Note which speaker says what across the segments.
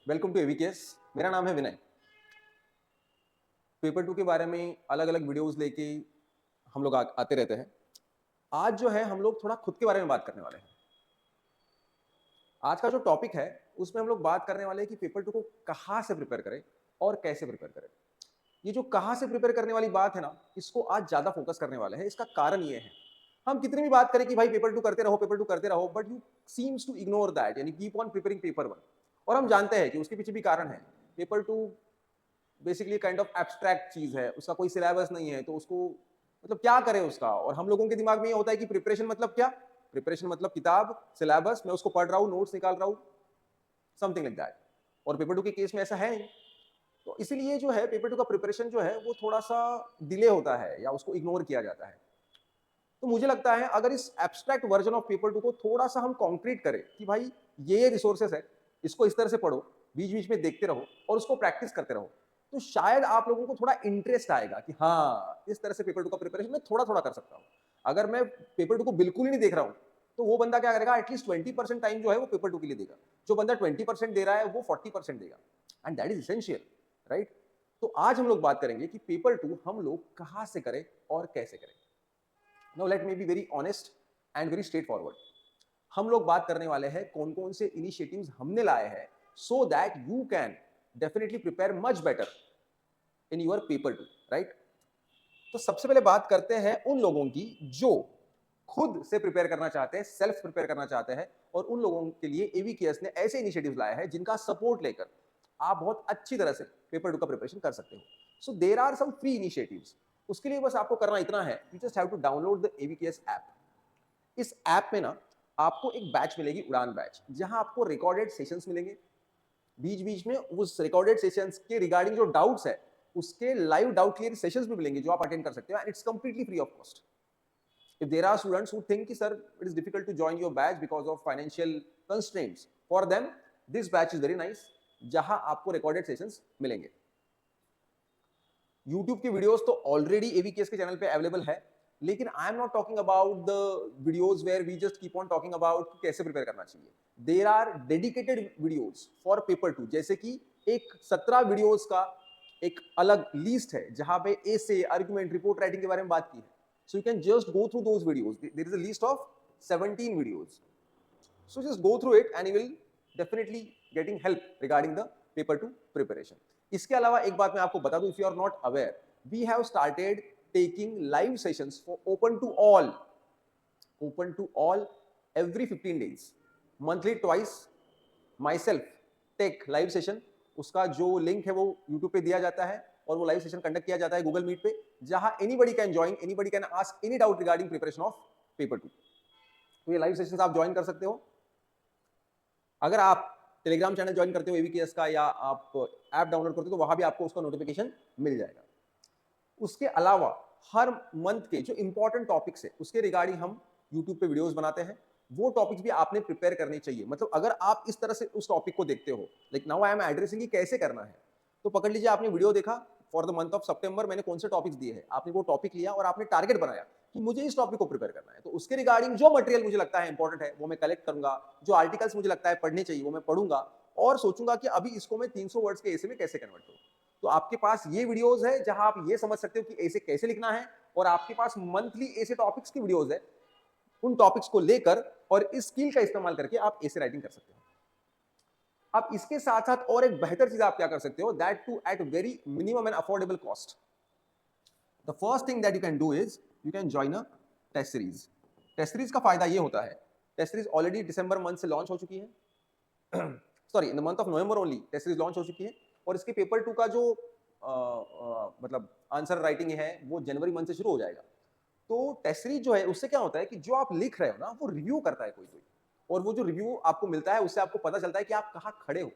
Speaker 1: Welcome to एवीकेएस। मेरा नाम है विनय। पेपर टू के बारे में अलग अलग वीडियोस लेके हम लोग आते रहते हैं। आज जो है हम लोग थोड़ा खुद के बारे में बात करने वाले हैं। आज का जो टॉपिक है उसमें हम लोग बात करने वाले हैं कि पेपर टू को कहाँ से प्रिपेयर करें और कैसे प्रिपेयर करें। ये जो कहाँ से प्रिपेयर करने वाली बात है ना, इसको आज ज्यादा फोकस करने वाले हैं। इसका कारण ये है, हम कितनी भी बात करें कि भाई पेपर टू करते रहो, पेपर टू करते रहो, but you seems to ignore that, यानी keep on preparing paper one. और हम जानते हैं कि उसके पीछे भी कारण है। Paper to basically kind of abstract चीज है, उसका कोई सिलेबस नहीं है, तो उसको मतलब क्या करें उसका। और हम लोगों के दिमाग में ये होता है कि प्रिपरेशन मतलब क्या, प्रिपरेशन मतलब किताब सिलेबस, मैं उसको पढ़ रहा हूँ, नोट्स निकाल रहा हूँ, समथिंग लाइक दैट। और पेपर टू के केस में ऐसा है नहीं। तो इसीलिए जो है पेपर टू का प्रिपरेशन जो है वो थोड़ा सा डिले होता है या उसको इग्नोर किया जाता है। तो मुझे लगता है अगर इस abstract version of paper two को थोड़ा सा हम कॉन्क्रीट करें कि भाई ये रिसोर्सेस है, इसको इस तरह से पढ़ो, बीच बीच में देखते रहो और उसको प्रैक्टिस करते रहो, तो शायद आप लोगों को थोड़ा इंटरेस्ट आएगा कि हाँ इस तरह से पेपर टू का प्रिपरेशन मैं थोड़ा थोड़ा कर सकता हूँ। अगर मैं पेपर टू को बिल्कुल ही नहीं देख रहा हूँ तो वो बंदा क्या करेगा, एटलीस्ट 20% टाइम जो है वो पेपर टू के लिए देगा। जो बंदा 20% दे रहा है वो 40% देगा, and that is essential, right. तो आज हम लोग बात करेंगे कि पेपर टू हम लोग कहाँ से करें और कैसे करें। Now let me be very honest and very straight forward. हम लोग बात करने वाले हैं कौन कौन से इनिशिएटिव्स हमने लाए हैं so that you can definitely prepare much better in your paper two, right. तो सबसे पहले बात करते हैं उन लोगों की जो खुद से प्रिपेयर करना चाहते हैं, सेल्फ प्रिपेयर करना चाहते हैं, और उन लोगों के लिए एवीकेएस ने ऐसे इनिशिएटिव्स लाए हैं जिनका सपोर्ट लेकर आप बहुत अच्छी तरह से पेपर टू का प्रिपरेशन कर सकते हो। So there are some free initiatives. उसके लिए बस आपको करना इतना है, you just have to download the AVKS app. इस ऐप में ना आपको एक बैच मिलेगी, उड़ान बैच, जहां आपको रिकॉर्डेड सेशंस मिलेंगे। बीच बीच में उस रिकॉर्डेड सेशंस के रिगार्डिंग जो डाउट्स है उसके लाइव डाउट क्लियर सेशंस भी मिलेंगे जो आप अटेंड कर सकते हो, and it's completely free of cost. If there are students who think कि sir it is difficult to join your batch because of financial constraints, for them this batch is very nice, जहां आपको recorded sessions मिलेंगे। YouTube की videos तो already AVKS के channel पे available है, लेकिन I am not talking about the videos where we just keep on talking about कैसे प्रिपेयर करना चाहिए। There are dedicated videos for paper two, जैसे कि एक 17 वीडियोस का एक अलग लिस्ट है जहां पे एसे, आर्गुमेंट, रिपोर्ट राइटिंग के बारे में बात की है। So you can just go through those videos. There is a list of 17 videos. So just go through it and you will definitely getting help regarding the paper two preparation. इसके अलावा एक बात मैं आपको बता दूं, if you are not aware, we have started taking live sessions for open to all every 15 days, monthly twice. Myself take live session, उसका जो लिंक है वो यूट्यूब पे दिया जाता है और वो लाइव सेशन कंडक्ट किया जाता है गूगल मीट पे, जहां anybody can join, anybody can ask any doubt regarding preparation of paper two. तो ये लाइव सेशंस आप ज्वाइन कर सकते हो। अगर आप टेलीग्राम चैनल ज्वाइन करते हो एवीकेएस का, या आप ऐप डाउनलोड करते हो, तो वहां भी आपको उसका नोटिफिकेशन मिल जाएगा। उसके अलावा हर मंथ के जो इंपॉर्टेंट टॉपिक्स है उसके रिगार्डिंग हम यूट्यूब पे वीडियोस बनाते हैं। वो टॉपिक्स भी आपने प्रिपेयर करनी चाहिए। मतलब अगर आप इस तरह से उस टॉपिक को देखते हो, like now I am addressing कैसे करना है, तो पकड़ लीजिए आपने वीडियो देखा फॉर द मंथ ऑफ सितंबर, मैंने कौन से टॉपिक्स दिए हैं, आपने वो टॉपिक लिया और आपने टारगेट बनाया कि मुझे इस टॉपिक को प्रिपेयर करना है। तो उसके रिगार्डिंग जो मटेरियल मुझे लगता है इंपॉर्टेंट है वो मैं कलेक्ट करूंगा, जो आर्टिकल्स मुझे लगता है पढ़ने चाहिए वो मैं पढ़ूंगा, और सोचूंगा कि अभी इसको मैं 300 वर्ड्स के ऐसे में कैसे कन्वर्ट करूं। तो आपके पास ये वीडियोस है जहां आप ये समझ सकते हो कि ऐसे कैसे लिखना है, और आपके पास मंथली ऐसे टॉपिक्स की वीडियोस है, उन टॉपिक्स को लेकर और इस स्किल का इस्तेमाल करके आप ऐसे राइटिंग कर सकते हो। अब इसके साथ साथ और एक बेहतर चीज आप क्या कर सकते हो, that to at very minimum and affordable cost. The first thing that you can do is you can join a test series. Test series का फायदा ये होता है, test series already December month से लॉन्च हो चुकी है sorry, in the month of November only test series launch हो चुकी है, और इसके पेपर टू का जो मतलब आंसर राइटिंग है वो जनवरी मंथ से शुरू हो जाएगा। तो टेस्ट सीरीज जो है उससे क्या होता है कि जो आप लिख रहे हो ना वो रिव्यू करता है कोई कोई, और वो जो रिव्यू आपको मिलता है उससे आपको पता चलता है कि आप कहाँ खड़े हो,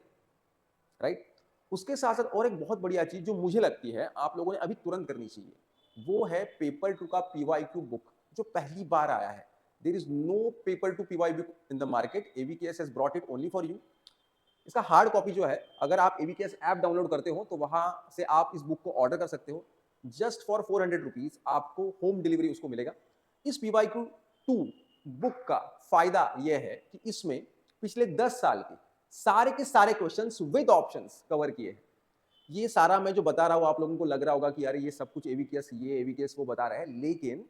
Speaker 1: राइट। उसके साथ साथ और एक बहुत बढ़िया चीज जो मुझे लगती है आप लोगों ने अभी तुरंत करनी चाहिए, वो है पेपर टू का पीवाईक्यू बुक, जो पहली बार आया है। There is no paper two PY book in the market, AVKS has brought it only for you. इसका हार्ड कॉपी जो है, अगर आप एवीकेएस ऐप डाउनलोड करते हो तो वहां से आप इस बुक को ऑर्डर कर सकते हो। जस्ट फॉर 400 रुपीज आपको होम डिलीवरी उसको मिलेगा। इस पीवाईक्यू 2 बुक का फायदा यह है कि इसमें पिछले 10 साल की सारे के सारे क्वेश्चंस विद ऑप्शंस कवर किए हैं। ये सारा मैं जो बता रहा हूं आप लोगों को लग रहा होगा कि यार ये सब कुछ एवीकेएस, ये एवीकेएस वो बता रहा है, लेकिन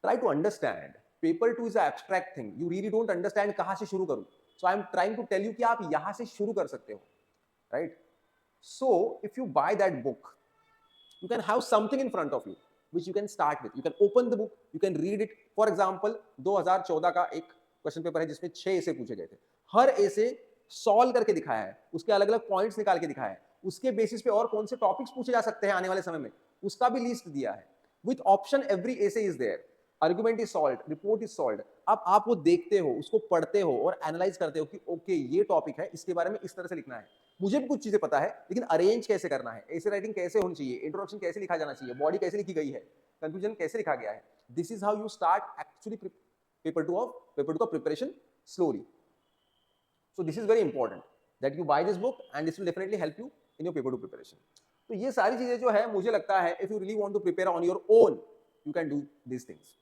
Speaker 1: try to understand. Paper 2 is an abstract thing. You really don't understand कहाँ से शुरू करूँ. So I'm trying to tell you कि आप यहाँ से शुरू कर सकते हो, right? So if you buy that book, you can have something in front of you which you can start with. You can open the book, you can read it. For example, 2014 का एक question paper है जिसमें 6 ऐसे पूछे गए थे. हर ऐसे solve करके दिखाया है, उसके अलग अलग पॉइंट्स निकाल के दिखाया है, उसके बेसिस पे और कौन से टॉपिक्स पूछे जा सकते हैं आने वाले समय में, उसका भी लिस्ट दिया है. With option every essay is there. Argument is solve, report is solve. अब आप वो देखते हो, उसको पढ़ते हो और एनालाइज करते हो कि ओके ये टॉपिक है, इसके बारे में इस तरह से लिखना है. मुझे भी कुछ चीजें पता है, लेकिन अरेंज कैसे करना है, ऐसे राइटिंग कैसे होनी चाहिए, इंट्रोडक्शन कैसे लिखा जाना चाहिए, बॉडी कैसे लिखी गई है, कंक्लूजन कैसे लिखा गया है. This is how you start actually paper two का preparation slowly. So this is very important that you buy this book and this will definitely help you in your paper 2 preparation. तो ये सारी चीजें जो है मुझे लगता है if you really want to prepare on your own, you can do these things.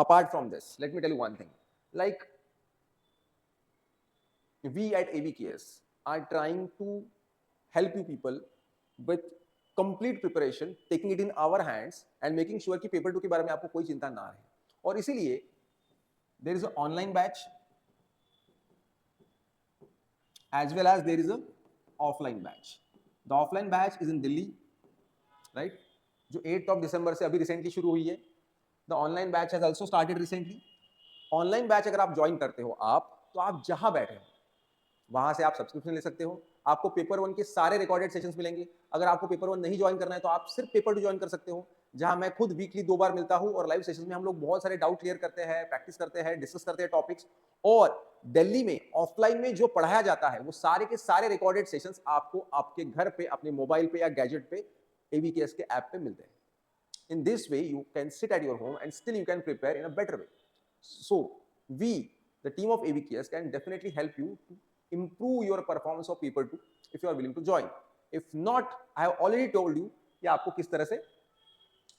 Speaker 1: Apart from this, let me tell you one thing. Like we at AVKS are trying to help you people with complete preparation, taking it in our hands and making sure कि paper 2 के बारे में आपको कोई चिंता ना रहे. और इसीलिए there is an online batch as well as there is a offline batch. The offline batch is in Delhi, right? जो 8th of December से अभी recently शुरू हुई है. The online batch has also started recently. Online batch अगर आप join करते हो आप, तो आप जहां बैठे हो वहां से आप सब्सक्रिप्शन ले सकते हो. आपको पेपर 1 के सारे रिकॉर्डेड सेशंस मिलेंगे. अगर आपको पेपर 1 नहीं ज्वाइन करना है तो आप सिर्फ पेपर 2 ज्वाइन कर सकते हो, जहां मैं खुद वीकली 2 बार मिलता हूं और लाइव सेशंस में हम लोग बहुत सारे डाउट क्लियर करते हैं, प्रैक्टिस करते हैं, डिस्कस करते हैं टॉपिक्स. और दिल्ली में ऑफलाइन में जो पढ़ाया जाता है वो सारे के सारे रिकॉर्डेड सेशंस आपको आपके घर पे, अपने मोबाइल पे या गैजेट पे एवीकेएस के ऐप पे मिलते हैं. In this way you can sit at your home and still you can prepare in a better way. So we, the team of AVKS, can definitely help you to improve your performance of paper 2 if you are willing to join. If not, I have already told you कि आपको किस तरह से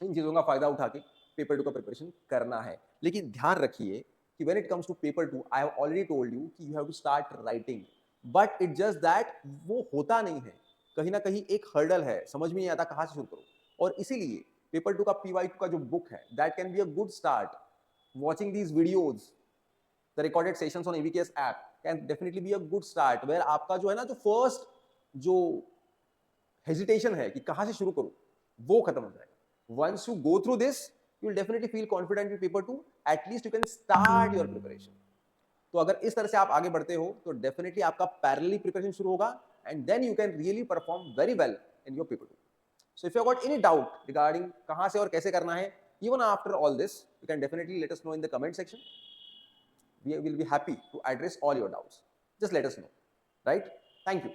Speaker 1: इन चीजों का फायदा उठा के पेपर 2 का प्रिपरेशन करना है. लेकिन ध्यान रखिए कि when it comes to paper 2, I have already told you कि you have to start writing. But it just that वो होता नहीं है, कहीं ना कहीं एक हर्डल है, समझ में नहीं आता कहाँ से शुरू करो. और इसीलिए पेपर 2 का PY2 का जो बुक है, that can be a good start. Watching these videos, the recorded sessions on AVKS app can definitely be a good start. where आपका जो है ना, जो फर्स्ट जो हेजिटेशन है कि कहाँ से शुरू करूं, वो खत्म हो जाएगा. Once you go through this, you will definitely feel confident with paper 2. At least you can start your preparation. तो अगर इस तरह से आप आगे बढ़ते हो तो डेफिनेटली आपका पैरेलली प्रिपरेशन शुरू होगा and then you can really perform very well in your paper 2. So if you have got any doubt regarding कहाँ से और कैसे करना है, even after all this, you can definitely let us know in the comment section. We will be happy to address all your doubts. Just let us know, right? Thank you.